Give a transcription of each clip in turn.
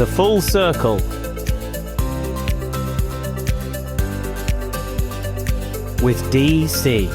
The Full Circle. With DC.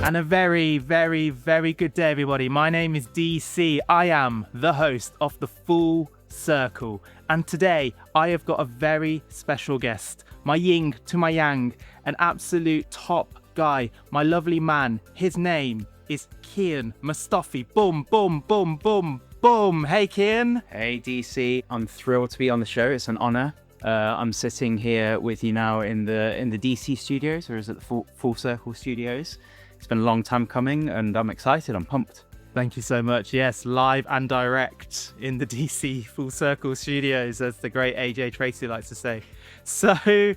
And a very, very, very good day, everybody. My name is DC. I am the host of The Full Circle. And today, I have got a very special guest. My yin to my yang, an absolute top guy, my lovely man. His name is Kian Mustafi. Boom, boom, boom, boom, boom. Hey, Kian. Hey, DC. I'm thrilled to be on the show. It's an honor. I'm sitting here with you now in the DC studios, or is it the Full Circle studios? It's been a long time coming, and I'm excited. I'm pumped. Thank you so much. Yes, live and direct in the DC Full Circle studios, as the great AJ Tracy likes to say. So,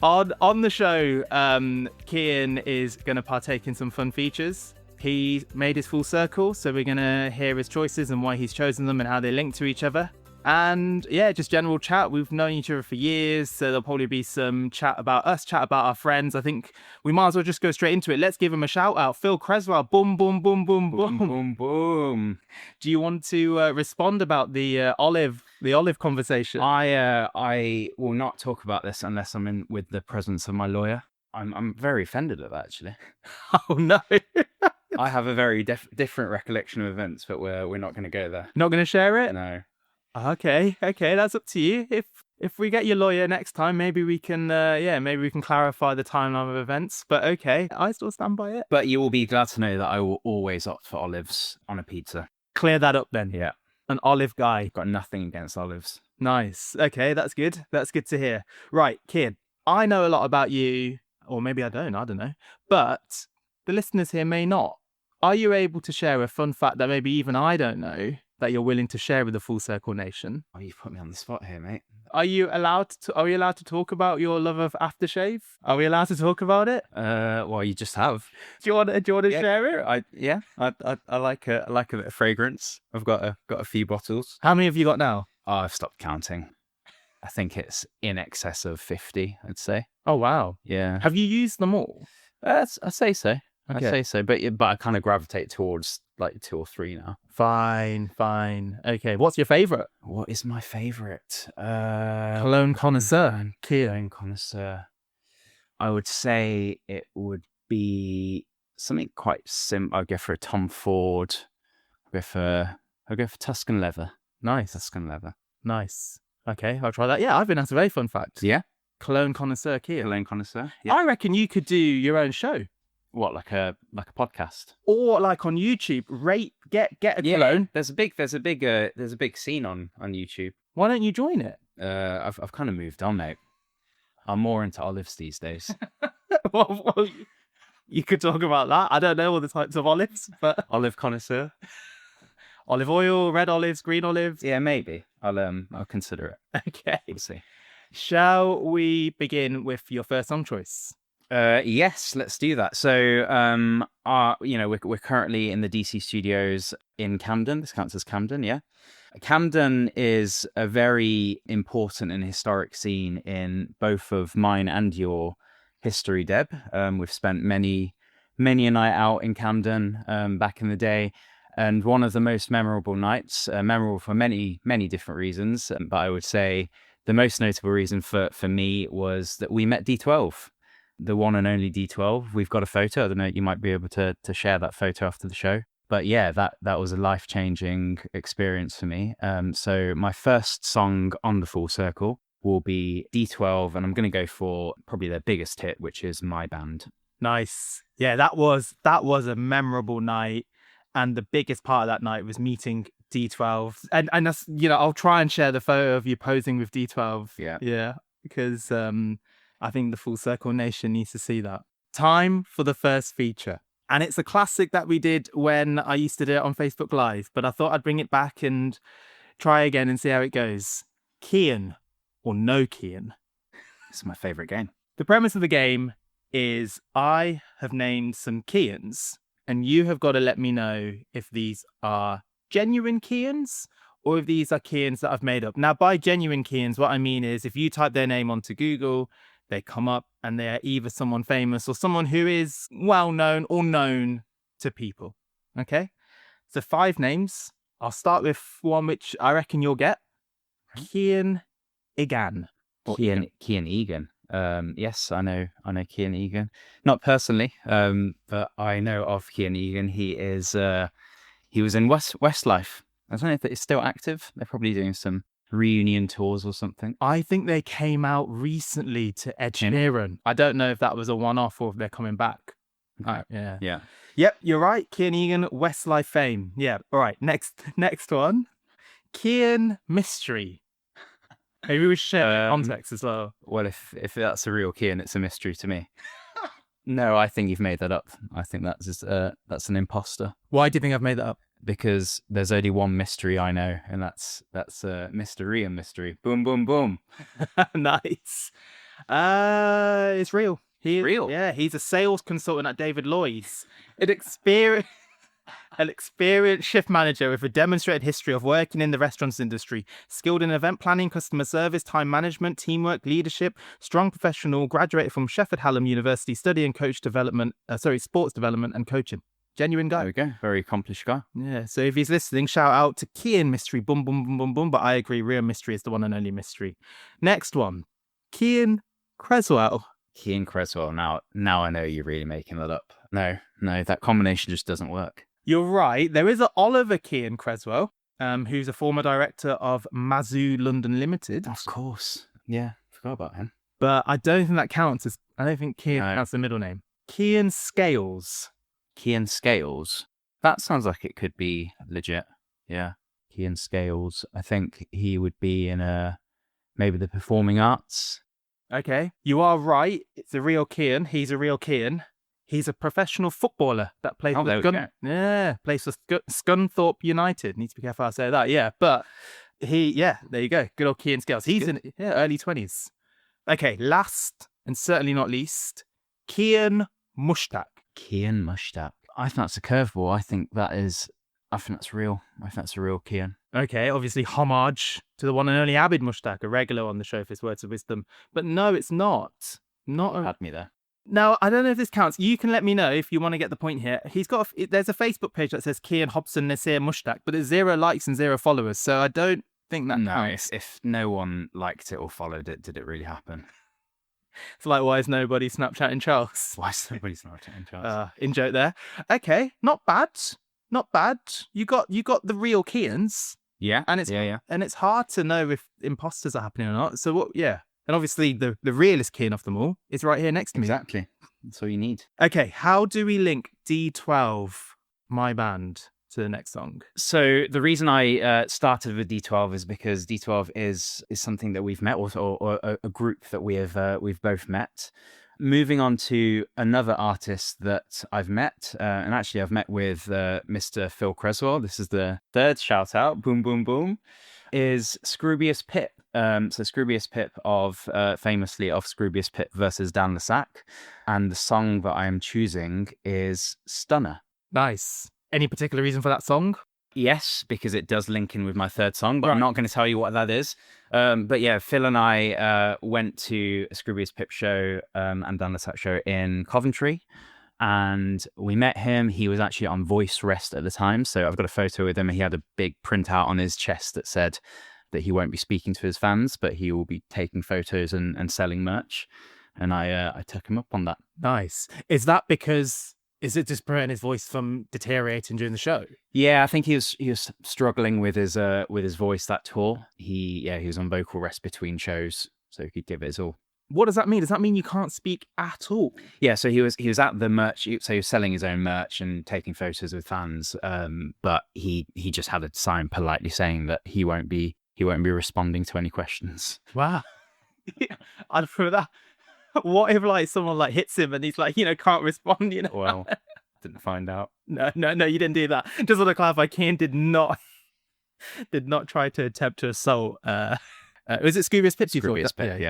on the show, Kian is going to partake in some fun features. He made his full circle, so we're going to hear his choices and why he's chosen them and how they link to each other. And yeah, just general chat. We've known each other for years, so there'll probably be some chat about us, chat about our friends. I think we might as well just go straight into it. Let's give him a shout out. Phill Creswell, boom, boom, boom, boom, boom. Boom, boom, boom. Do you want to respond about the olive conversation? I will not talk about this unless I'm in with the presence of my lawyer. I'm very offended at that, actually. Oh no. I have a very different recollection of events, but we're not going to go there. Not going to share it? No. Okay, that's up to you. If we get your lawyer next time, maybe we can clarify the timeline of events. But okay, I still stand by it. But you will be glad to know that I will always opt for olives on a pizza. Clear that up then. Yeah. An olive guy. Got nothing against olives. Nice. Okay, that's good. That's good to hear. Right, kid, I know a lot about you, or maybe I don't know. But the listeners here may not. Are you able to share a fun fact that maybe even I don't know, that you're willing to share with the Full Circle Nation? Oh, you've put me on the spot here, mate. Are we allowed to talk about your love of aftershave? Are we allowed to talk about it? Well, you just have. Do you want to share it? I like a bit of fragrance. I've got a few bottles. How many have you got now? Oh, I've stopped counting. I think it's in excess of 50, I'd say. Oh wow. Yeah. Have you used them all? I say so. Okay. I say so, but I kind of gravitate towards like 2 or 3 now. Fine. Okay, what's your favorite? What is my favorite? Cologne connoisseur. Cologne connoisseur. I would say it would be something quite simple. I'll go for a Tom Ford. I'll go for Tuscan leather. Nice. Tuscan leather. Nice. Okay, I'll try that. Yeah, I've been asked a very fun fact. Yeah. Cologne connoisseur, Kian. Cologne connoisseur. Yeah. I reckon you could do your own show. What, like a podcast, or like on YouTube? Get a cologne. There's a big scene on YouTube. Why don't you join it? I've kind of moved on, mate. I'm more into olives these days. well, you could talk about that. I don't know all the types of olives, but olive connoisseur, olive oil, red olives, green olives. Yeah, maybe. I'll consider it. Okay, we'll see. Shall we begin with your first song choice? Yes, let's do that. So, we're currently in the DC studios in Camden. This counts as Camden, yeah. Camden is a very important and historic scene in both of mine and your history, Deb. We've spent many a night out in Camden back in the day, and one of the most memorable nights, memorable for many different reasons, but I would say the most notable reason for me was that we met D12. The one and only D12. We've got a photo. I don't know, you might be able to share that photo after the show. But yeah, that was a life-changing experience for me. So my first song on the Full Circle will be D12, and I'm going to go for probably their biggest hit, which is My Band. Nice. Yeah, that was a memorable night, and the biggest part of that night was meeting D12. And that's, I'll try and share the photo of you posing with D12. Yeah, because I think the Full Circle Nation needs to see that. Time for the first feature. And it's a classic that we did when I used to do it on Facebook Live, but I thought I'd bring it back and try again and see how it goes. Kian or No Kian? It's my favourite game. The premise of the game is I have named some Kians, and you have got to let me know if these are genuine Kians or if these are Kians that I've made up. Now, by genuine Kians, what I mean is if you type their name onto Google, they come up and they are either someone famous or someone who is well known or known to people. Okay? So 5 names. I'll start with one which I reckon you'll get. Kian Egan. Kian Egan. Yes, I know Kian Egan. Not personally, but I know of Kian Egan. He is he was in Westlife. I don't know if it's still active. They're probably doing some reunion tours or something. I think they came out recently to Ed Sheeran. I don't know if that was a one-off or if they're coming back. Okay. Yeah. Yeah. Yep, you're right. Kian Egan, Westlife fame. Yeah. All right. Next one. Kian Mystery. Maybe we should share context as well. Well, if that's a real Kian, it's a mystery to me. No, I think you've made that up. I think that's an imposter. Why do you think I've made that up? Because there's only one mystery I know, and that's mystery and mystery. Boom, boom, boom. Nice. It's real. Real? Yeah, he's a sales consultant at David Lloyd's. An experienced shift manager with a demonstrated history of working in the restaurants industry, skilled in event planning, customer service, time management, teamwork, leadership, strong professional, graduated from Sheffield Hallam University, studying sports development and coaching. Genuine guy. There we go. Very accomplished guy. Yeah, so if he's listening, shout out to Kian Mystery, boom, boom, boom, boom, boom. But I agree, real mystery is the one and only mystery. Next one, Kian Creswell. Kian Creswell. Now I know you're really making that up. No, that combination just doesn't work. You're right. There is an Oliver Kian Creswell, who's a former director of Mazoo London Limited. Of course. Yeah, forgot about him. But I don't think that counts as. I don't think Kian counts the middle name. Kian Scales. Kian Scales. That sounds like it could be legit. Yeah. Kian Scales. I think he would be in maybe the performing arts. Okay. You are right. It's a real Kian. He's a real Kian. He's a professional footballer that plays for plays for Scunthorpe United. Need to be careful how I say that. Yeah. But there you go. Good old Kian Scales. He's in early 20s. Okay. Last and certainly not least, Kian Mushtaq. Kian Mushtaq. I think that's a curveball. I think that's real. I think that's a real Kian. Okay, obviously homage to the one and only Abid Mushtaq, a regular on the show for his words of wisdom. But no, it's not. Had me there. Now, I don't know if this counts. You can let me know if you want to get the point here. There's a Facebook page that says Kian Hobson Nasir Mushtaq, but there's 0 likes and 0 followers. So I don't think that counts. If no one liked it or followed it, did it really happen? It's like, why is nobody Snapchatting Charles? Why is nobody Snapchatting Charles? In joke there. Okay, not bad. Not bad. You got the real Kians. Yeah. And it's hard to know if imposters are happening or not. So what? Yeah. And obviously the realest Kian of them all is right here next to me. Exactly. That's all you need. Okay. How do we link D12, My Band, to the next song? So the reason I started with D12 is because D12 is something that we've met, or a group that we've both met. Moving on to another artist that I've met, and actually I've met with Mr. Phill Creswell. This is the third shout out, boom, boom, boom, is Scroobius Pip. So Scroobius Pip famously of Scroobius Pip versus Dan Lassac. And the song that I am choosing is Stunner. Nice. Any particular reason for that song? Yes, because it does link in with my third song, but right. I'm not going to tell you what that is. But yeah, Phill and I went to a Scroobius Pip show and Dan Lassac show in Coventry, and we met him. He was actually on voice rest at the time, so I've got a photo with him. He had a big printout on his chest that said that he won't be speaking to his fans, but he will be taking photos and selling merch. And I took him up on that. Nice. Is that because... Is it just preventing his voice from deteriorating during the show? Yeah, I think he was struggling with his voice that tour. He was on vocal rest between shows, so he could give it his all. What does that mean? Does that mean you can't speak at all? Yeah, so he was at the merch, so he was selling his own merch and taking photos with fans. But he just had a sign politely saying that he won't be responding to any questions. Wow, I'd prefer that. What if someone hits him and he's can't respond? Well, didn't find out. No, you didn't do that. Just want to clarify, Kian did not try to attempt to assault. Was it Scroobius Pip? Scroobius Pip,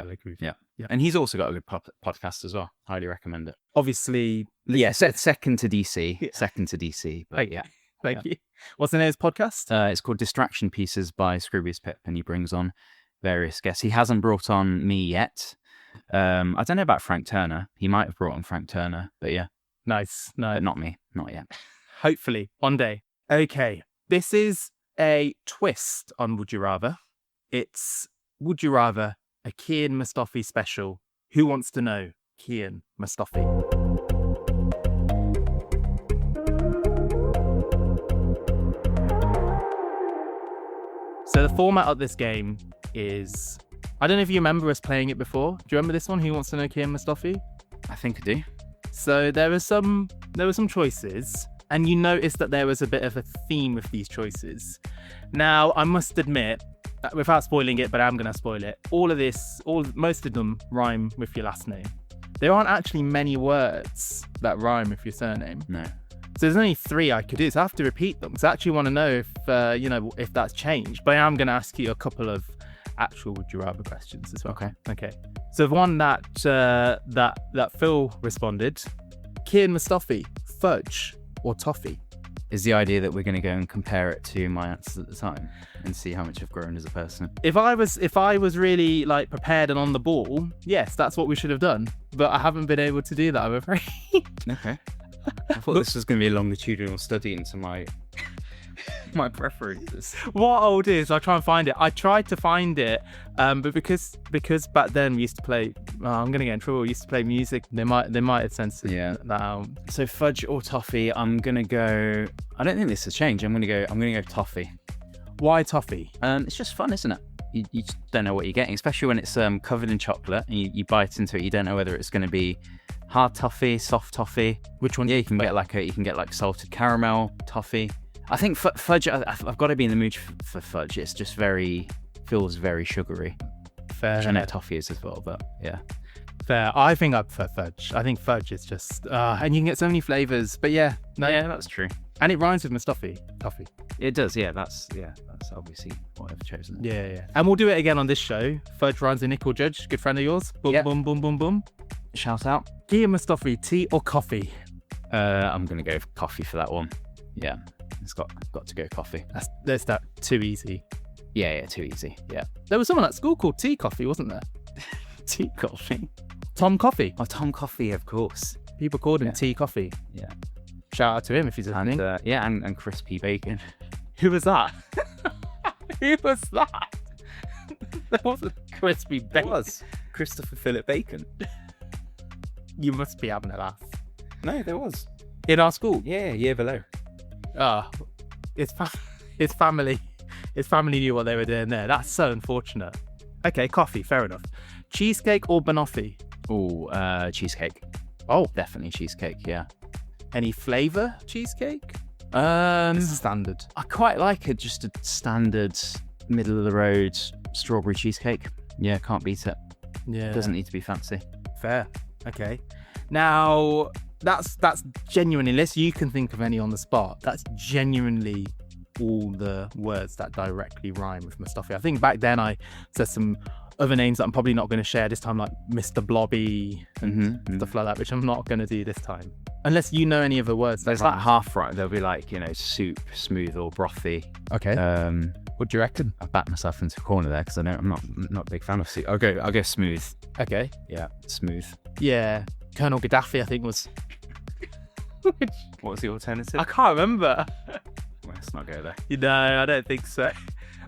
yeah. And he's also got a good podcast as well. Highly recommend it. Obviously, yeah. Second to DC. Yeah. Second to DC. But yeah. Thank you. What's the name of his podcast? It's called Distraction Pieces by Scroobius Pip, and he brings on various guests. He hasn't brought on me yet. I don't know about Frank Turner. He might have brought on Frank Turner, but yeah, Nice. No, but not me, not yet. hopefully one day. Okay, this is a twist on Would You Rather. It's Would You Rather, a Kian Mustafi special. Who wants to know Kian Mustafi? So the format of this game is, I don't know if you remember us playing it before. Do you remember this one? Who wants to know Kian Mustafi? I think I do. So there were some choices, and you noticed that there was a bit of a theme with these choices. Now, I must admit, without spoiling it, but I'm going to spoil it, most of them rhyme with your last name. There aren't actually many words that rhyme with your surname. No. So there's only 3 I could do, so I have to repeat them. So I actually want to know if, if that's changed. But I am going to ask you a couple of actual Would You Rather questions as well. Okay. So the one that Phill responded, Kian Mustafi, fudge or toffee? Is the idea that we're going to go and compare it to my answers at the time and see how much I've grown as a person? If I was really like prepared and on the ball, yes, that's what we should have done. But I haven't been able to do that, I'm afraid. Okay. I thought this was going to be a longitudinal study into my preferences. What I'll do is I'll try and find it. I tried to find it, but because back then we used to play. I'm gonna get in trouble. We used to play music. They might have censored that out. So fudge or toffee? I'm gonna go. I don't think this has changed. I'm gonna go toffee. Why toffee? It's just fun, isn't it? You just don't know what you're getting, especially when it's covered in chocolate and you bite into it. You don't know whether it's going to be hard toffee, soft toffee. Which one? Yeah, you can get like salted caramel toffee. I think fudge. I've got to be in the mood for fudge. It's just feels very sugary. Fair. Which I know toffee is as well, but yeah. Fair. I think I prefer fudge. I think fudge is just, and you can get so many flavors. But yeah, yeah, that's true. And it rhymes with Mustafi, toffee. It does. Yeah, that's obviously what I've chosen. Yeah. And we'll do it again on this show. Fudge rhymes with Nickel Judge, good friend of yours. Boom, boom, boom, boom, boom. Shout out. Kian Mustafi, tea or coffee? I'm gonna go for coffee for that one. Yeah, it's got to go coffee. That's that too easy. Yeah, too easy. Yeah. There was someone at school called Tea Coffee, wasn't there? Tea Coffee. Tom Coffee. Oh, Tom Coffee, of course. People called him Tea Coffee. Yeah. Shout out to him if he's listening. And crispy bacon. Who was that? Who was that? That wasn't crispy bacon. It was Christopher Philip Bacon. You must be having a laugh. No, there was. In our school? Yeah, year below. His family knew what they were doing there. That's so unfortunate. Okay, coffee, fair enough. Cheesecake or banoffee? Oh, cheesecake. Oh, definitely cheesecake. Yeah. Any flavour cheesecake? This is standard. I quite like it. Just a standard middle of the road strawberry cheesecake. Yeah, can't beat it. Yeah, doesn't need to be fancy. Fair. Okay. Now that's genuinely, unless you can think of any on the spot, that's genuinely all the words that directly rhyme with Mustafi. I think back then I said some other names that I'm probably not going to share this time, like Mr. Blobby and stuff like that, which I'm not going to do this time. Unless you know any of the words. There's like half right. There'll be like, soup, smooth or brothy. Okay. What do you reckon? I backed myself into a corner there because I'm not a big fan of soup. I'll go smooth. Okay. Yeah, smooth. Yeah. Colonel Gaddafi, I think, was. What was the alternative? I can't remember. Well, let's not go there. No, I don't think so.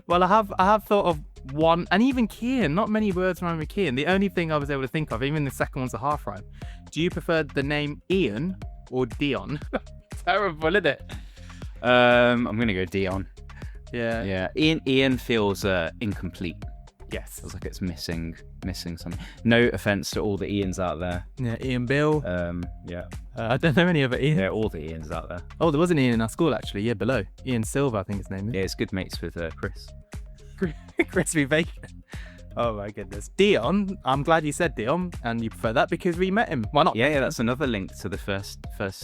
Well, I have thought of one, and even Kian. Not many words rhyme with Kian. The only thing I was able to think of, even the second one's a half rhyme. Do you prefer the name Ian or Dion? Terrible, isn't it? I'm gonna go Dion. Yeah. Ian feels incomplete. Yes. Feels like it's missing something. No offense to all the Ians out there. Yeah, Ian Bill. Yeah. I don't know any other Ian. Yeah, all the Ians out there. Oh, there was an Ian in our school actually. Yeah, below. Ian Silver, I think his name is. Yeah, it's good mates with Chris. Crispy bacon. Oh my goodness. Dion, I'm glad you said Dion and you prefer that because we met him. Why not? Yeah, that's another link to the first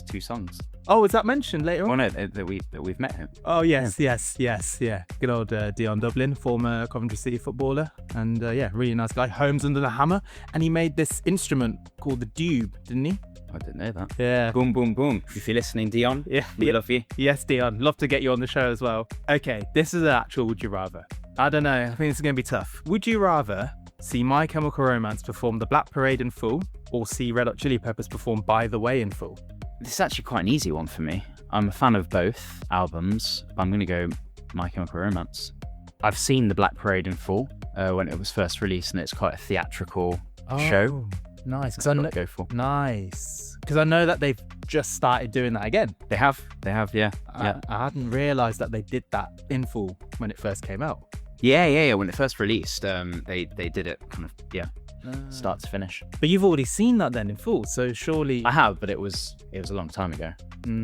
2 songs. Oh, is that mentioned later on? Well, no, that we've met him. Oh, yes. Yeah. Good old Dion Dublin, former Coventry City footballer. And really nice guy. Homes under the hammer. And he made this instrument called the dube, didn't he? I didn't know that. Yeah. Boom, boom, boom. If you're listening, Dion, we love you. Yes, Dion. Love to get you on the show as well. Okay, this is an actual Would You Rather. I don't know. I think this is going to be tough. Would you rather See My Chemical Romance perform The Black Parade in full, or see Red Hot Chili Peppers perform By the Way in full? This is actually quite an easy one for me. I'm a fan of both albums, but I'm going to go My Chemical Romance. I've seen The Black Parade in full when it was first released, and it's quite a theatrical show. Nice. Go for. Nice. Because I know that they've just started doing that again. They have, yeah. I hadn't realised that they did that in full when it first came out. Yeah. When it first released, they did it kind of, start to finish. But you've already seen that then in full, so surely... I have, but it was a long time ago.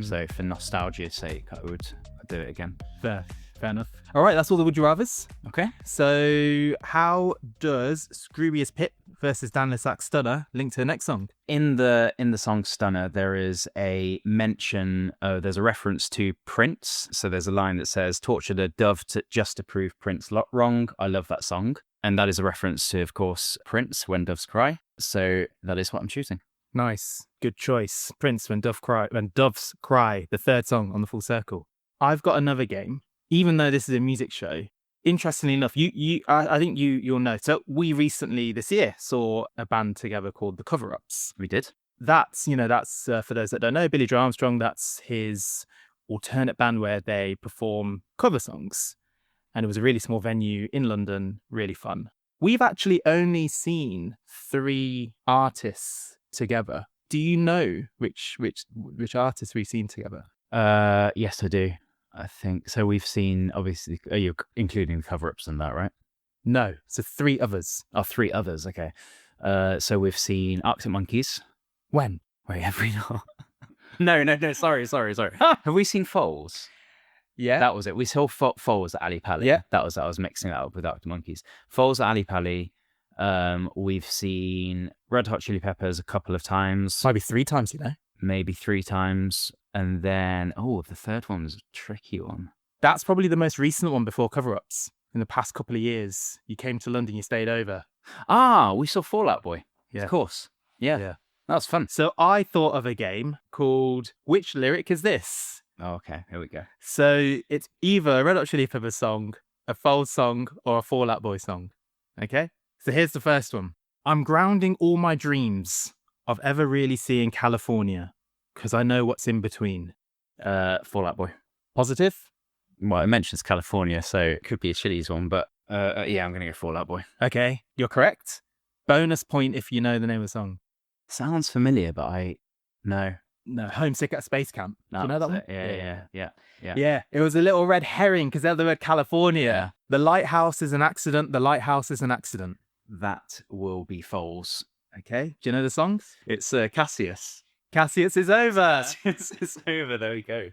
So for nostalgia's sake, I would do it again. Fair enough. All right, that's all the Would You Rathers. Okay. So how does Scroobius Pip versus Dan Lissac Stunner link to the next song? In the song Stunner, there is a mention, there's a reference to Prince. So there's a line that says, tortured a dove just to prove Prince wrong. I love that song. And that is a reference to, of course, Prince, When Doves Cry. So that is what I'm choosing. Nice. Good choice. Prince, When Doves Cry, the third song on the Full Circle. I've got another game, even though this is a music show. Interestingly enough, I think you'll know. So we recently this year saw a band together called the Cover Ups. We did. That's for those that don't know, Billy Joe Armstrong. That's his alternate band where they perform cover songs, and it was a really small venue in London. Really fun. We've actually only seen 3 artists together. Do you know which artists we've seen together? Yes, I do. I think so. We've seen, obviously, you're including the cover-ups in that, right? No, so 3 others. Oh, 3 others. Okay. So we've seen Arctic Monkeys. When? Wait, have we not? No. Sorry. Have we seen Foals? Yeah, that was it. We saw Foals at Ali Pali. Yeah, that was. I was mixing that up with Arctic Monkeys. Foals at Ali Pali. We've seen Red Hot Chili Peppers a couple of times. Maybe 3 times, Maybe 3 times. And then, the third one was a tricky one. That's probably the most recent one before cover-ups. In the past couple of years, you came to London, you stayed over. We saw Fall Out Boy. Yeah. Of course. Yeah. That was fun. So I thought of a game called Which Lyric Is This? Oh, okay. Here we go. So it's either a Red Hot Chili Peppers song, a Fold song, or a Fall Out Boy song. Okay? So here's the first one. I'm grounding all my dreams of ever really seeing California, because I know what's in between. Fall Out Boy. Positive? Well, it mentions California, so it could be a Chili's one, but I'm going to go Fall Out Boy. Okay, you're correct. Bonus point if you know the name of the song. Sounds familiar, but No, Homesick at Space Camp. Do you know that one? Yeah. It was a little red herring because they're the word California. Yeah. The lighthouse is an accident. The lighthouse is an accident. That will be Foals. Okay. Do you know the songs? It's Cassius. Cassius is over. It's over. There we go.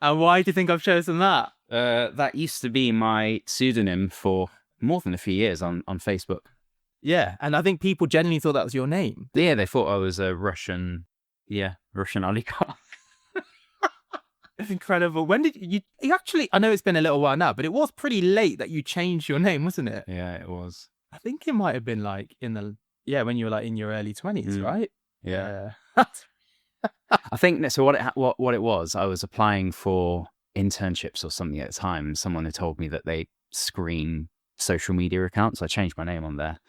And why do you think I've chosen that? That used to be my pseudonym for more than a few years on Facebook. Yeah, and I think people genuinely thought that was your name. Yeah, they thought I was a Russian oligarch. It's incredible. When did you actually, I know it's been a little while now, but it was pretty late that you changed your name, wasn't it? Yeah, it was. I think it might have been like when you were like in your early 20s, right? Yeah. I think so. What it was, I was applying for internships or something at the time. Someone had told me that they screen social media accounts. I changed my name on there,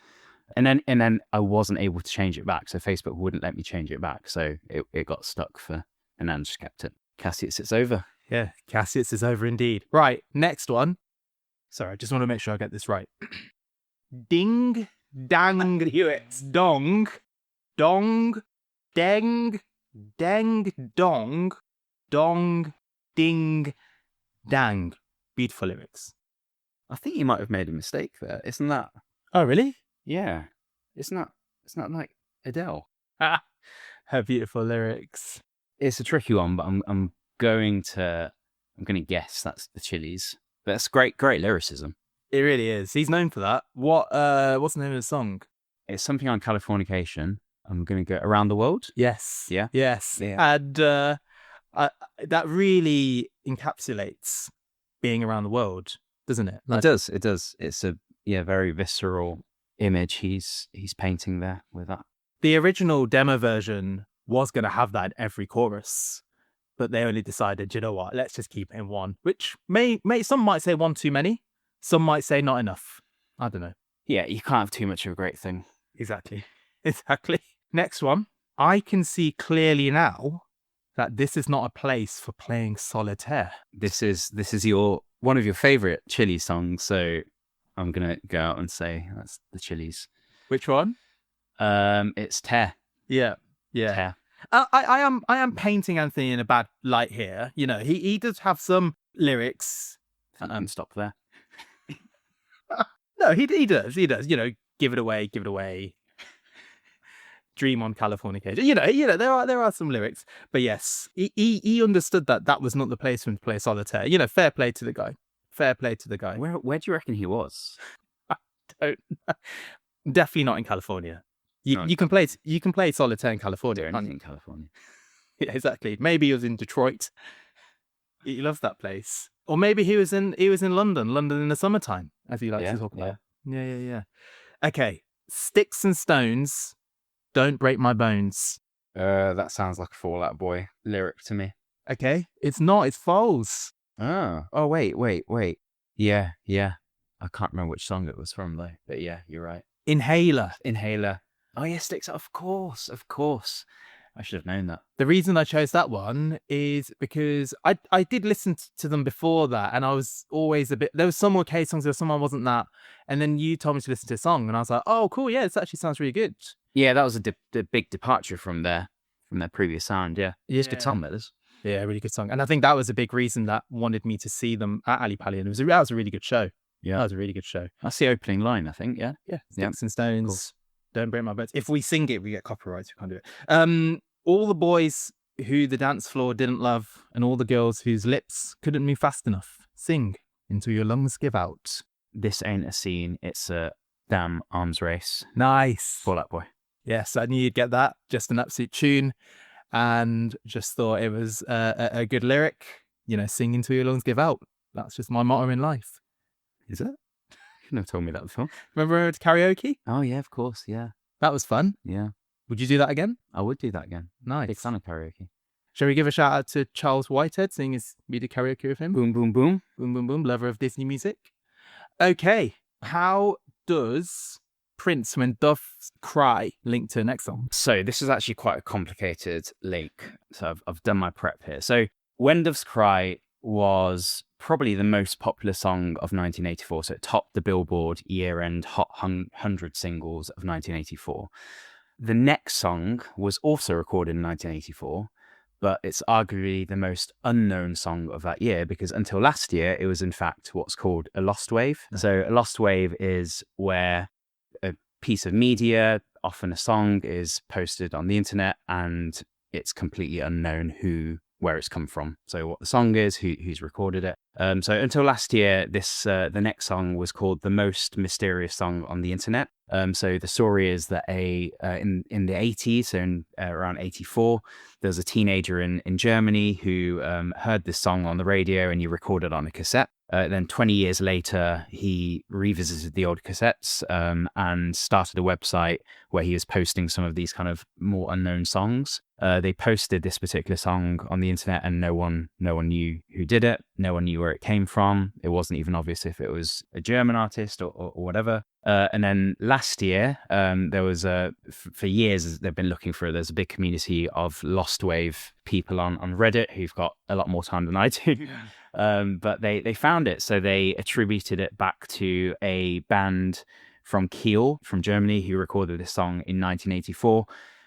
and then I wasn't able to change it back. So Facebook wouldn't let me change it back. So it got stuck and then just kept it. Cassius, it's over. Yeah, Cassius is over indeed. Right, next one. Sorry, I just want to make sure I get this right. Ding, dang, dong, dong, dang, dang, dong, dong, ding, dang. Beautiful lyrics. I think you might have made a mistake there. Isn't that? Oh, really? Yeah. It's not like Adele. Her beautiful lyrics. It's a tricky one, but I'm going to guess that's the Chili's. But that's great lyricism. It really is. He's known for that. What's the name of the song? It's something on Californication. I'm going to go Around the World. Yes. Yeah. Yes. Yeah. And that really encapsulates being around the world, doesn't it? It does. It's a very visceral image he's painting there with that. The original demo version was going to have that in every chorus, but they only decided, you know what, let's just keep it in one, which may some might say one too many, some might say not enough. I don't know. Yeah, you can't have too much of a great thing. Exactly. Exactly. Next one. I can see clearly now that this is not a place for playing solitaire. This is one of your favorite Chili songs, so I'm gonna go out and say that's the Chili's. Which one? It's Tear. Yeah. Yeah. Tear. I am painting Anthony in a bad light here. You know, he does have some lyrics. Stop there. No, he does. He does. You know, give it away. Dream on Californication. You know, there are some lyrics, but yes, he understood that was not the place for him to play solitaire. You know, fair play to the guy. Fair play to the guy. Where do you reckon he was? Definitely not in California. You can play solitaire in California. Anything in California. Yeah, exactly. Maybe he was in Detroit. He loves that place. Or maybe he was in London in the summertime, as he likes to talk about. Yeah. Okay. Sticks and stones, don't break my bones. That sounds like a Fall Out Boy lyric to me. Okay. It's not, it's false. Oh, wait. Yeah. I can't remember which song it was from though, but yeah, you're right. Inhaler. Oh yeah, Sticks. Of course. I should have known that. The reason I chose that one is because I did listen to them before that, and I was always there was some okay songs, there was some I wasn't that, and then you told me to listen to a song, and I was like, oh cool, yeah, this actually sounds really good. Yeah, that was a big departure from their previous sound. Yeah, it's a good song, that is. Yeah, really good song, and I think that was a big reason that wanted me to see them at Ali Pali, and that was a really good show. Yeah, that was a really good show. That's the opening line, I think. Yeah. Sticks and stones, don't break my bones. If we sing it, we get copyrights. We can't do it. All the boys who the dance floor didn't love, and all the girls whose lips couldn't move fast enough, sing until your lungs give out. This ain't a scene, it's a damn arms race. Nice. Fall Out Boy. Yes, I knew you'd get that. Just an absolute tune, and just thought it was a good lyric. You know, sing until your lungs give out. That's just my motto in life. Is it? You never told me that before. Remember we went to karaoke? Oh yeah, of course. Yeah. That was fun. Yeah. Would you do that again? I would do that again. Nice. Big fan of karaoke. Shall we give a shout out to Charles Whitehead, seeing as we did karaoke with him? Boom, boom, boom. Boom, boom, boom. Lover of Disney music. Okay. How does Prince When Doves Cry link to the next song? So this is actually quite a complicated link. So I've done my prep here. So When Doves Cry was probably the most popular song of 1984. So it topped the Billboard year-end Hot 100 singles of 1984. The next song was also recorded in 1984, but it's arguably the most unknown song of that year because until last year, it was in fact what's called a lost wave. So a lost wave is where a piece of media, often a song, is posted on the internet and it's completely unknown where it's come from. So what the song is, who's recorded it. So until last year, the next song was called the most mysterious song on the internet. So the story is that in the 80s, so around 84, there was a teenager in Germany who heard this song on the radio and he recorded on a cassette. Then 20 years later, he revisited the old cassettes and started a website where he was posting some of these kind of more unknown songs. They posted this particular song on the internet and no one knew who did it. No one knew where it came from. It wasn't even obvious if it was a German artist or whatever. And then last year, there was for years, they've been looking for, there's a big community of Lost Wave people on Reddit who've got a lot more time than I do. But they found it. So they attributed it back to a band from Phill, from Germany, who recorded this song in 1984.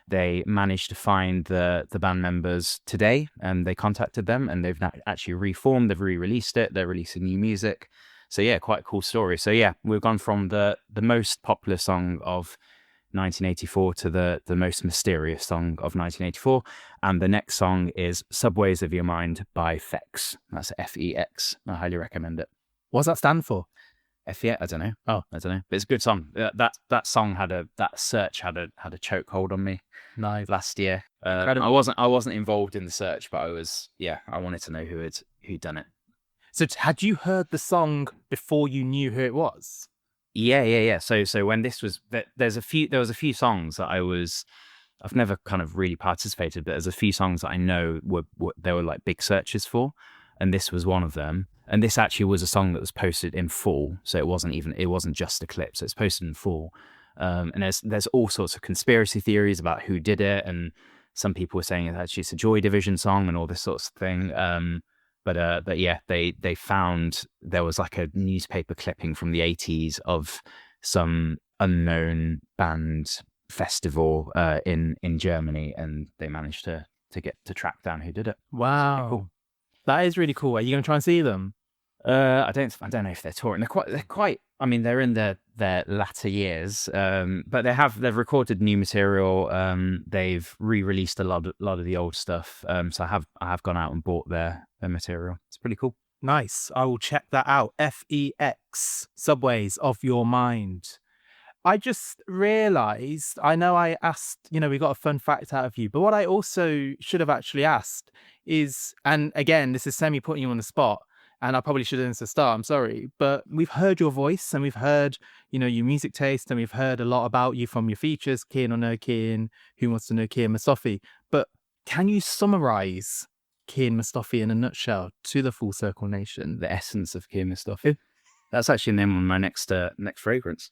They managed to find the band members today and they contacted them and they've actually reformed, they've re-released it, they're releasing new music. So yeah, quite a cool story. So yeah, we've gone from the most popular song of 1984 to the most mysterious song of 1984. And the next song is Subways of Your Mind by Fex. That's Fex. I highly recommend it. What does that stand for? Fex? I don't know. Oh, I don't know. But it's a good song. That song that search had a chokehold on me. Nice. Last year. I wasn't involved in the search, but I wanted to know who'd done it. So had you heard the song before you knew who it was? Yeah. So when this was, there was a few songs that I've never kind of really participated, but there's a few songs that I know there were like big searches for, and this was one of them. And this actually was a song that was posted in full, so it wasn't just a clip. So it's posted in full, and there's all sorts of conspiracy theories about who did it, and some people were saying actually it's a Joy Division song and all this sorts of thing. But yeah, they found there was like a newspaper clipping from the 80s of some unknown band festival in Germany, and they managed to track down who did it. Wow, cool. That is really cool. Are you going to try and see them? I don't know if they're touring. They're quite. I mean, they're in their latter years, but they've recorded new material. They've re-released a lot of the old stuff. So I have gone out and bought their material. It's pretty cool. Nice. I will check that out. FEX, Subways of Your Mind. I just realized, I know I asked, we got a fun fact out of you, but what I also should have actually asked is, and again, this is putting you on the spot, and I probably should have done this at the start, I'm sorry, but we've heard your voice and we've heard, your music taste, and we've heard a lot about you from your features, Kian Or No Kian, Who Wants to Know Kian Mustafi. But can you summarize Kian Mustafi in a nutshell to the Full Circle Nation? The essence of Kian Mustafi. That's actually the name of my next fragrance.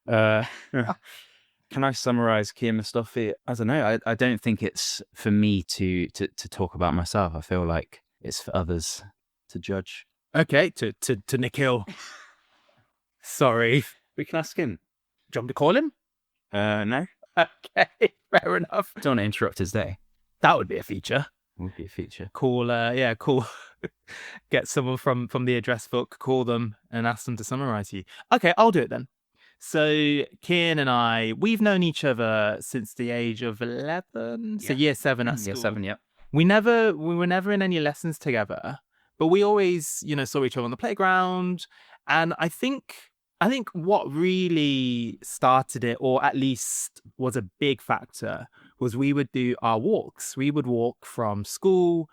Can I summarize Kian Mustafi? I don't know. I don't think it's for me to talk about myself. I feel like it's for others to judge. Okay, to Nikhil. Sorry. We can ask him. Do you want me to call him? No. Okay, fair enough. Don't want to interrupt his day. That would be a feature. Would be a feature. Cool. Cool. Get someone from the address book, call them, and ask them to summarize you. Okay, I'll do it then. So Kian and I, we've known each other since the age of 11. So year 7 at school. Year 7, yep. We were never in any lessons together, but we always, saw each other on the playground. And I think what really started it, or at least was a big factor, was we would do our walks. We would walk from school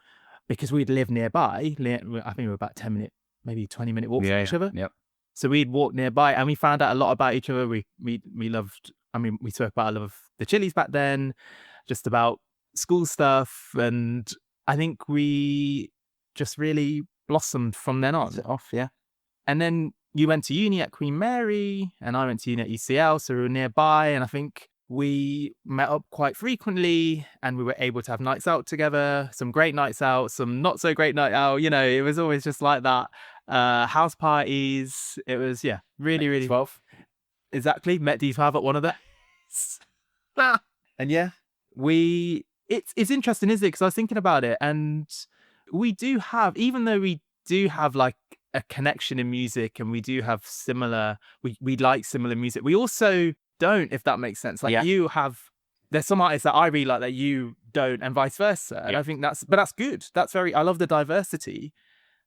because we'd live nearby. I think we were about 10-minute, maybe 20-minute walk from each other. Yep. So we'd walk nearby and we found out a lot about each other. We loved, we spoke about a lot of the Chili's back then, just about school stuff. And I think we just really blossomed from then on. Off, yeah. And then you went to uni at Queen Mary and I went to uni at UCL. So we were nearby. And I think we met up quite frequently and we were able to have nights out together, some great nights out, some not so great night out. It was always just like that. House parties. It was, really, really 12. Exactly. Met D12 at one of those. And it's interesting, isn't it? Because I was thinking about it, and we do have, even though we do have like a connection in music, and we do have we like similar music. We also don't, if that makes sense. Like you have, there's some artists that I really like that you don't, and vice versa. And I think that's good. I love the diversity.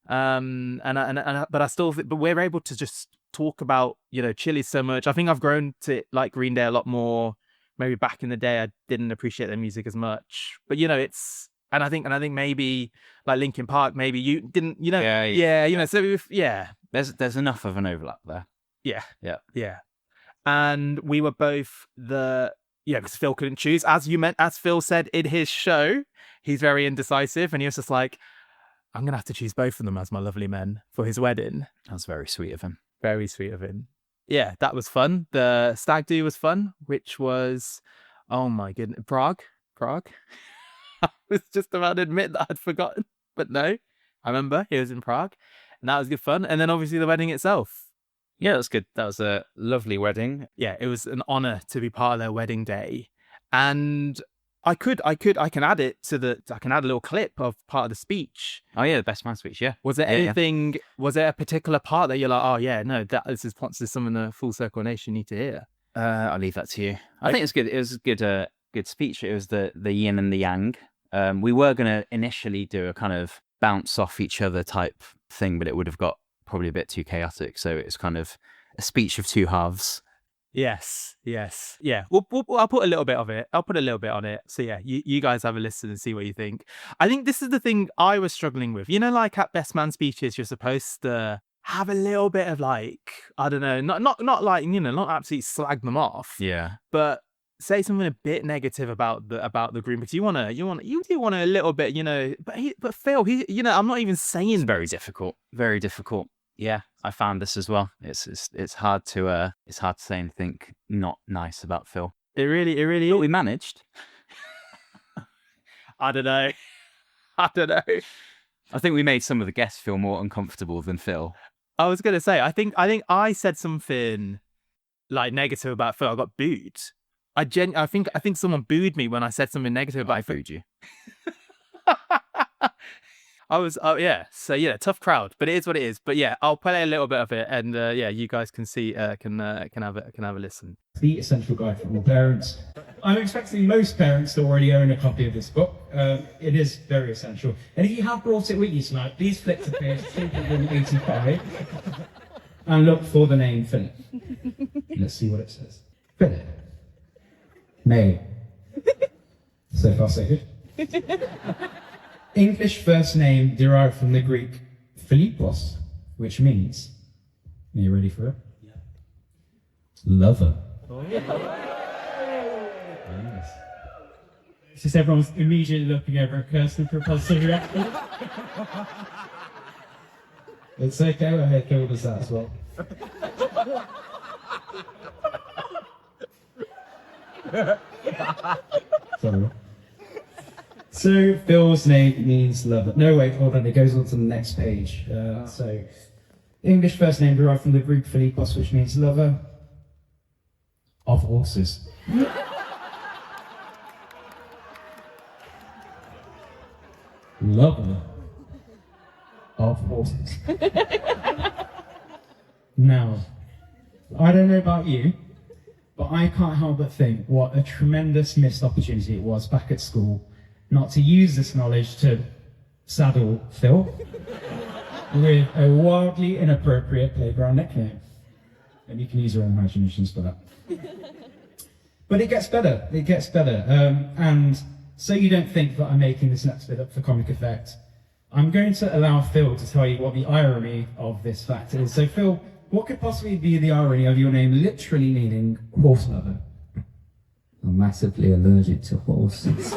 But I still think, but we're able to just talk about, Chili so much. I think I've grown to like Green Day a lot more. Maybe back in the day, I didn't appreciate their music as much, but and I think maybe like Linkin Park, maybe you didn't, so There's enough of an overlap there. Yeah. And we were both because Phill couldn't choose, as Phill said in his show, he's very indecisive, and he was just like, I'm going to have to choose both of them as my lovely men for his wedding. That was very sweet of him. Very sweet of him. Yeah, that was fun. The stag do was fun, which was, oh my goodness, Prague. I was just about to admit that I'd forgotten, but no, I remember it was in Prague, and that was good fun. And then obviously the wedding itself. Yeah, that was good. That was a lovely wedding. Yeah, it was an honor to be part of their wedding day. And I can add it I can add a little clip of part of the speech. Oh yeah, the best man speech, yeah. Was there anything, was there a particular part that you're like, oh yeah, no, this is something the Full Circle Nation need to hear? I'll leave that to you. I think it's good. It was a good speech. It was the yin and the yang. We were going to initially do a kind of bounce off each other type thing, but it would have got probably a bit too chaotic. So it's kind of a speech of two halves. Yes. Yeah. I'll put a little bit of it. I'll put a little bit on it. So yeah, you guys have a listen and see what you think. I think this is the thing I was struggling with. Like at best man speeches, you're supposed to have a little bit of like, I don't know, not like, not absolutely slag them off. Yeah. But say something a bit negative about the group, but you do want a little bit, but Phill, I'm not even saying. It's very difficult. Very difficult. Yeah, I found this as well. It's hard to say anything not nice about Phill. It really But is. we managed. I don't know. I think we made some of the guests feel more uncomfortable than Phill. I was gonna say, I think I said something like negative about Phill. I got booed. I think someone booed me when I said something negative about Phill. I booed you. I was, yeah. So yeah, tough crowd, but it is what it is. But yeah, I'll play a little bit of it, and you guys can see, can have a listen. The essential guide for all parents. I'm expecting most parents to already own a copy of this book. It is very essential. And if you have brought it with you tonight, please flip to page 285 and look for the name Philip. Let's see what it says. Philip. Male. So far, so good. English first name derived from the Greek Philippos, which means, are you ready for it? Yeah. Lover. Oh. Yes. It's just everyone's immediately looking over at Kirsten for a positive reaction. It's okay, I heard Phill does that as well. Sorry. So Phil's name means lover. No, wait, hold on. It goes on to the next page. So, English first name derived from the Greek Philippos, which means lover of horses. Lover of horses. Now, I don't know about you, but I can't help but think what a tremendous missed opportunity it was back at school not to use this knowledge to saddle Phill with a wildly inappropriate playground nickname. And you can use your own imaginations for that. But it gets better, and so you don't think that I'm making this next bit up for comic effect, I'm going to allow Phill to tell you what the irony of this fact is. So Phill, what could possibly be the irony of your name literally meaning horse lover? I'm massively allergic to horses.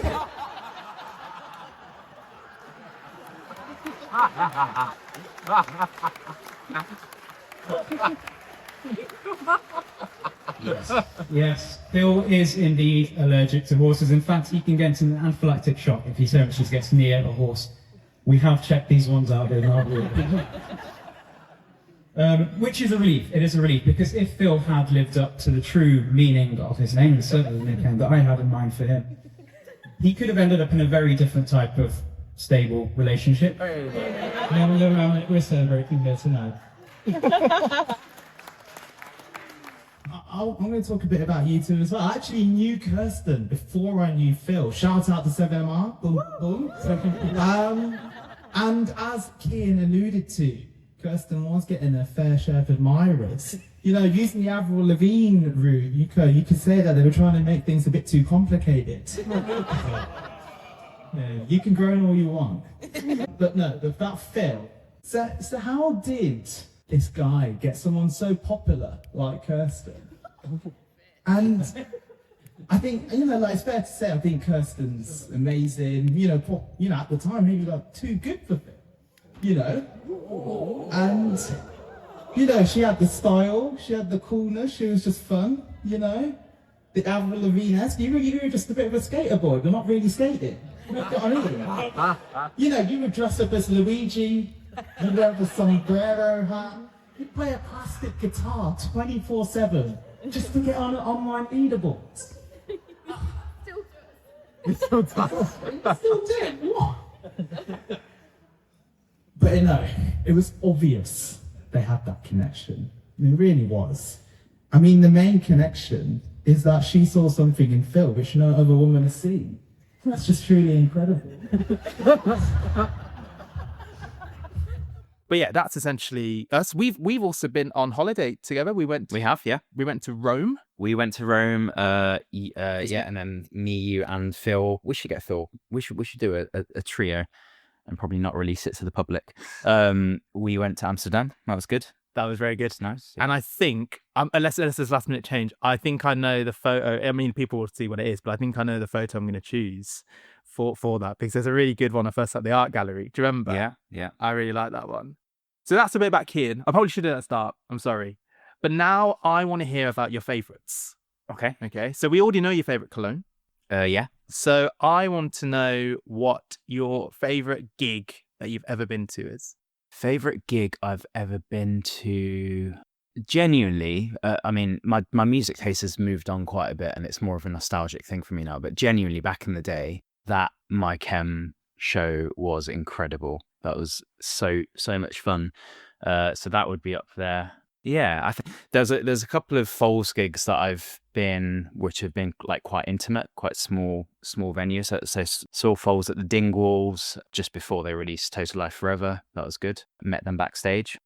Yes, Phill is indeed allergic to horses. In fact, he can get an anaphylactic shock if he so much as gets near a horse. We have checked these ones out, they're not real. Which is a relief. It is a relief, because if Phill had lived up to the true meaning of his name, certainly the nickname that I had in mind for him, he could have ended up in a very different type of stable relationship. We're celebrating here tonight. I'm going to talk a bit about you two as well. I actually knew Kirsten before I knew Phill. Shout out to 7MR. Boom, boom. And as Kian alluded to, Kirsten was getting a fair share of admirers. Using the Avril Lavigne route, you could say that they were trying to make things a bit too complicated. You can groan all you want. But no, that Phill. So how did this guy get someone so popular like Kirsten? And I think, it's fair to say, I think Kirsten's amazing. At the time, maybe too good for Phill. And, she had the style, she had the coolness, she was just fun, The Avril Lavigne-esque. You were just a bit of a skater boy, but not really skating. You know what I mean? You would dress up as Luigi, you'd wear the sombrero hat, you'd play a plastic guitar 24/7 just to get on an online leaderboard. It still does. It still did. What? But it was obvious they had that connection. It really was. The main connection is that she saw something in Phill which no other woman has seen. That's just truly incredible. But yeah, that's essentially us. We've also been on holiday together. We went to Rome. We went to Rome, and then me, you, and Phill. We should get Phill. We should do a trio, and probably not release it to the public. We went to Amsterdam. That was good. That was very good. It's nice. Yeah. And I think, unless there's last minute change, I think I know the photo. I mean, people will see what it is, but I think I know the photo I'm going to choose for that, because there's a really good one I first at the art gallery. Do you remember? Yeah. I really like that one. So that's a bit about Kian. I probably should have at the start. I'm sorry. But now I want to hear about your favourites. Okay. Okay. So we already know your favourite cologne. Yeah. So I want to know what your favourite gig that you've ever been to is. Favorite gig I've ever been to? Genuinely, I mean, my music taste has moved on quite a bit, and it's more of a nostalgic thing for me now. But genuinely, back in the day, that My Chem show was incredible. That was so much fun. So that would be up there. Yeah, I think there's a couple of Foals gigs that I've been, which have been like quite intimate, quite small venues. So saw Foals at the Dingwalls just before they released Total Life Forever. That was good. Met them backstage.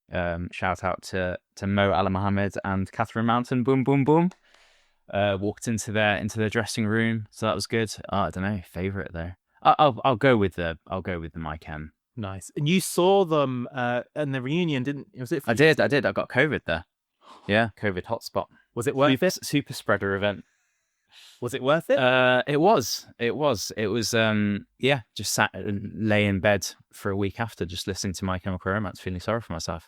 Shout out to Mo Ala Mohammed and Catherine Mountain. Boom, boom, boom. Walked into their dressing room, so that was good. I don't know, favorite though. I'll go with the My Chem. Nice. And you saw them in the reunion, didn't you? Was it? I did. I got COVID there. Yeah, COVID hotspot. Was it worth it? Super spreader event. Was it worth it? It was. Yeah, just sat and lay in bed for a week after, just listening to My Chemical Romance, feeling sorry for myself.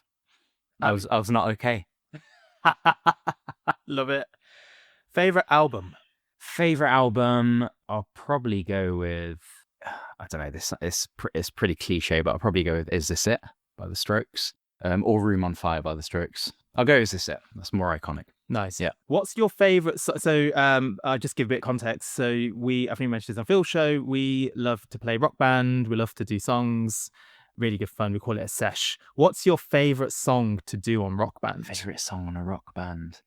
I was not okay. Love it. Favorite album? Favorite album? I'll probably go with, I don't know, this it's pretty cliche, but I'll probably go with Is This It by The Strokes, or Room on Fire by The Strokes. I'll go Is This It. That's more iconic. Nice. Yeah. What's your favorite? So I'll just give a bit of context. So I think we mentioned this on Phil's show. We love to play Rock Band. We love to do songs. Really good fun. We call it a sesh. What's your favorite song to do on Rock Band? Favorite song on a Rock Band?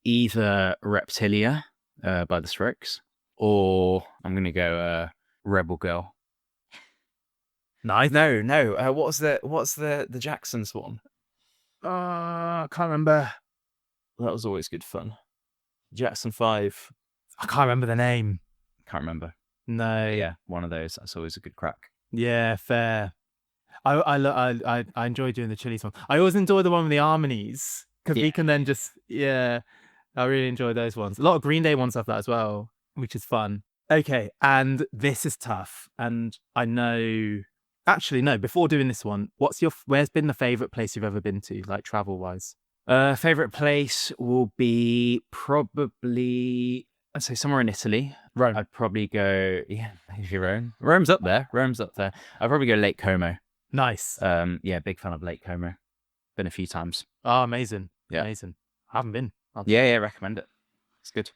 Either Reptilia by The Strokes, or I'm going to go Rebel Girl. Nice. No. What's the Jacksons one? I can't remember. That was always good fun. Jackson 5. I can't remember the name. Can't remember. No. Yeah, one of those. That's always a good crack. Yeah, fair. I enjoy doing the Chili song. I always enjoy the one with the harmonies, because we can then just, I really enjoy those ones. A lot of Green Day ones have that as well, which is fun. Okay, and this is tough. And I know, actually, no, before doing this one, where's been the favourite place you've ever been to, like travel-wise? Favorite place will be probably, I'd say somewhere in Italy. Rome. I'd probably go, maybe Rome. Rome's up there. I'd probably go Lake Como. Nice. Yeah, big fan of Lake Como. Been a few times. Oh, amazing. Yeah. Amazing. I haven't been. Yeah, recommend it. It's good.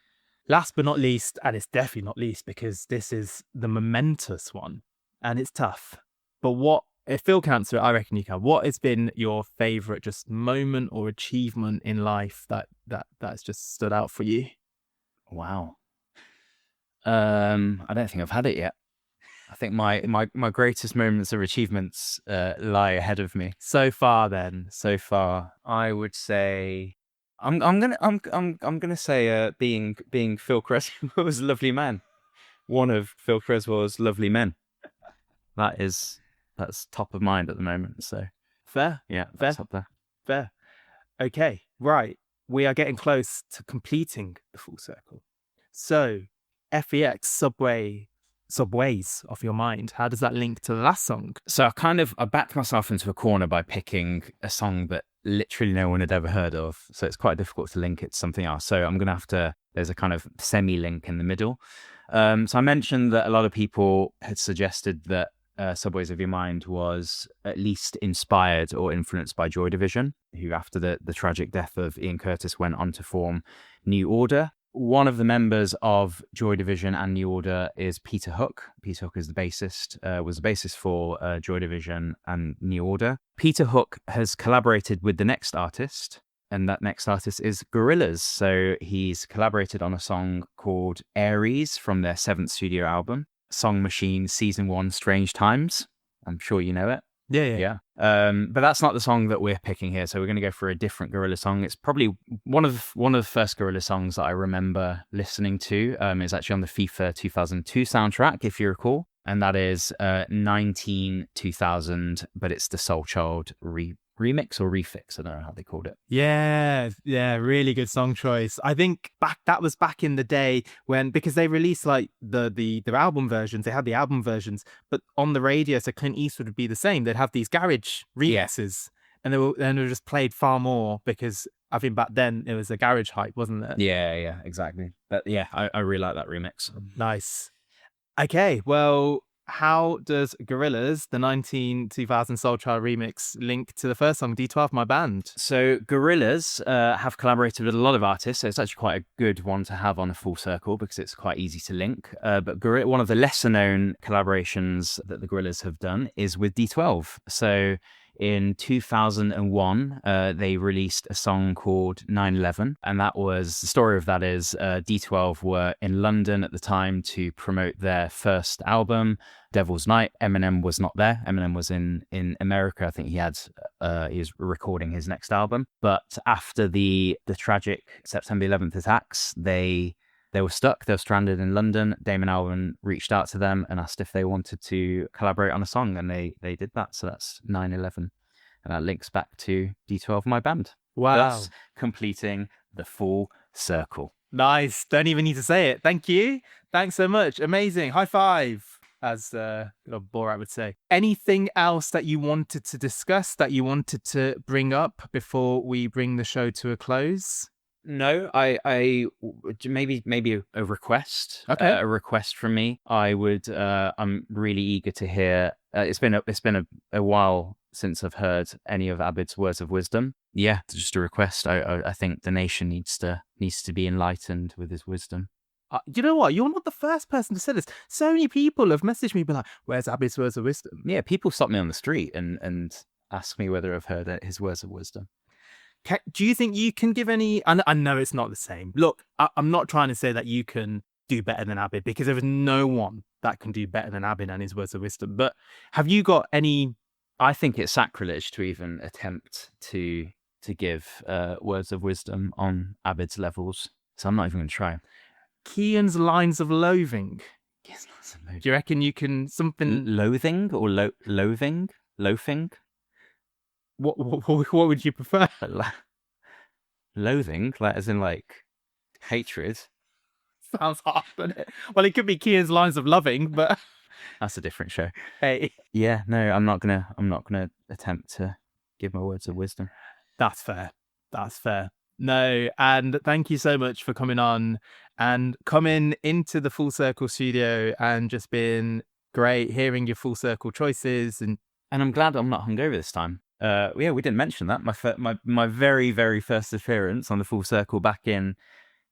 Last but not least, and it's definitely not least, because this is the momentous one, and it's tough. But if Phil can answer it, I reckon you can. What has been your favourite just moment or achievement in life that's just stood out for you? Wow. I don't think I've had it yet. I think my greatest moments or achievements lie ahead of me. So far, I would say I'm gonna say being Phil Creswell's lovely man. One of Phil Creswell's lovely men. That's top of mind at the moment. So fair. Yeah, fair. that's up there. Fair. Okay, right. We are getting close to completing the full circle. So, FEX, Subways Off Your Mind. How does that link to the last song? So I backed myself into a corner by picking a song that literally no one had ever heard of. So it's quite difficult to link it to something else. So I'm going to have to, there's a kind of semi-link in the middle. So I mentioned that a lot of people had suggested that Subways of Your Mind was at least inspired or influenced by Joy Division, who after the tragic death of Ian Curtis went on to form New Order. One of the members of Joy Division and New Order is Peter Hook. Peter Hook is the bassist, was the bassist for Joy Division and New Order. Peter Hook has collaborated with the next artist, and that next artist is Gorillaz. So he's collaborated on a song called Aries from their 7th studio album, Song Machine Season 1 Strange Times. I'm sure you know it. Yeah. But that's not the song that we're picking here. So we're going to go for a different Gorillaz song. It's probably one of the first Gorillaz songs that I remember listening to. It's actually on the FIFA 2002 soundtrack, if you recall. And that is 19 2000, but it's the Soul Child remix or refix. I don't know how they called it. Yeah, really good song choice. I think that was back in the day when, because they released like the album versions, they had the album versions, but on the radio, so Clint Eastwood would be the same. They'd have these garage remixes, and they were just played far more because I think back then it was a garage hype, wasn't it? Yeah, exactly. But yeah, I really like that remix. Nice. Okay, well, how does Gorillaz, the 2000 Soul Child remix, link to the first song, D12, My Band? So Gorillaz have collaborated with a lot of artists, so it's actually quite a good one to have on a full circle because it's quite easy to link. But one of the lesser known collaborations that the Gorillaz have done is with D12. So in 2001, they released a song called 9/11, and the story of that is D12 were in London at the time to promote their first album, Devil's Night. Eminem was not there. Eminem was in America. I think he was recording his next album. But after the tragic September 11th attacks, they were stuck. They were stranded in London. Damon Albarn reached out to them and asked if they wanted to collaborate on a song, and they did that. So that's 9/11, and that links back to D12, My Band. Wow. Thus completing the full circle. Nice. Don't even need to say it. Thank you. Thanks so much. Amazing. High five, as Borat would say. Anything else that you wanted to discuss, that you wanted to bring up before we bring the show to a close? No, I maybe a request. Okay. A request from me. I'm really eager to hear. It's been a while since I've heard any of Abid's words of wisdom. Yeah, just a request. I think the nation needs to be enlightened with his wisdom. You know what? You're not the first person to say this. So many people have messaged me, been like, "Where's Abid's words of wisdom?" Yeah, people stop me on the street and ask me whether I've heard his words of wisdom. Do you think you can give any? I know it's not the same. Look, I'm not trying to say that you can do better than Abid, because there is no one that can do better than Abid and his words of wisdom. But have you got any? I think it's sacrilege to even attempt to give words of wisdom on Abid's levels. So I'm not even going to try. Kian's lines of loathing. Yes, lines of loathing. Do you reckon you can something loathing or loathing? Loafing? What would you prefer? Loathing, like as in like hatred. Sounds hard, doesn't it? Well, it could be Kian's lines of loving, but that's a different show. Hey, yeah, no, I'm not gonna attempt to give my words of wisdom. That's fair. No, and thank you so much for coming on and coming into the Full Circle studio and just being great, hearing your Full Circle choices, and I'm glad I'm not hungover this time. Yeah, we didn't mention that. My very, very first appearance on the Full Circle back in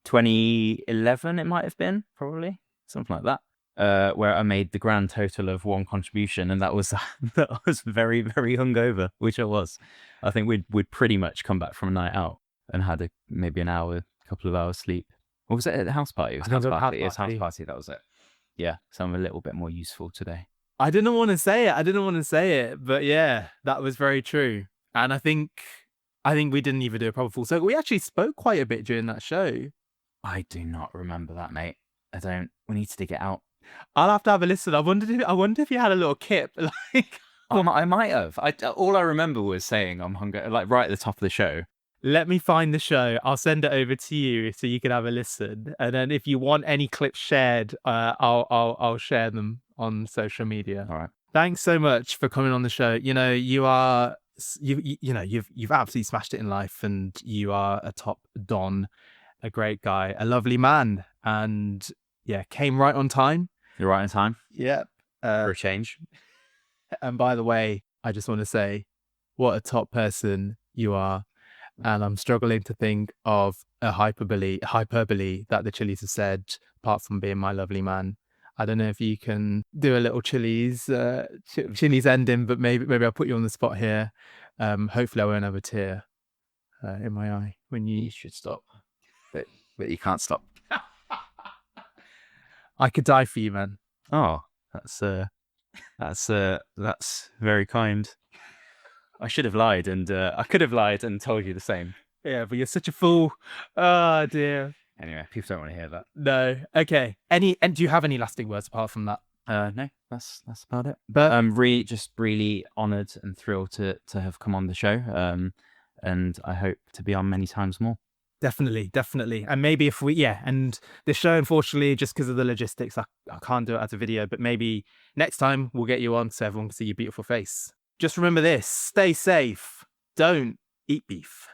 2011, it might have been, probably something like that, where I made the grand total of one contribution, and that was very, very hungover, which I was. I think we'd pretty much come back from a night out and had maybe an hour, couple of hours sleep. Or was it at a house party? It was a house party. It was a house party. That was it. Yeah, so I'm a little bit more useful today. I didn't want to say it, but yeah, that was very true. And I think we didn't even do a proper Full Circle. We actually spoke quite a bit during that show. I do not remember that, mate. I don't. We need to dig it out. I'll have to have a listen. I wonder if you had a little kip. Like, I might have. All I remember was saying I'm hungry, like right at the top of the show. Let me find the show. I'll send it over to you so you can have a listen. And then if you want any clips shared, I'll share them on social media. All right. Thanks so much for coming on the show. You know, you've absolutely smashed it in life, and you are a top don, a great guy, a lovely man, and yeah, came right on time. You're right on time. Yep. For a change. And by the way, I just want to say, what a top person you are. And I'm struggling to think of a hyperbole that the Chili's have said, apart from being my lovely man. I don't know if you can do a little Chili's ending, but maybe I'll put you on the spot here. Hopefully I won't have a tear in my eye when You should stop. But you can't stop. I could die for you, man. Oh, that's very kind. I should have lied, and I could have lied and told you the same. Yeah, but you're such a fool. Oh dear. Anyway, people don't want to hear that. No. Okay. And do you have any lasting words apart from that? No, that's about it. But I'm just really honoured and thrilled to have come on the show. And I hope to be on many times more. definitely. And maybe if and this show, unfortunately, just because of the logistics, I can't do it as a video, but maybe next time we'll get you on so everyone can see your beautiful face. Just remember this, stay safe, don't eat beef.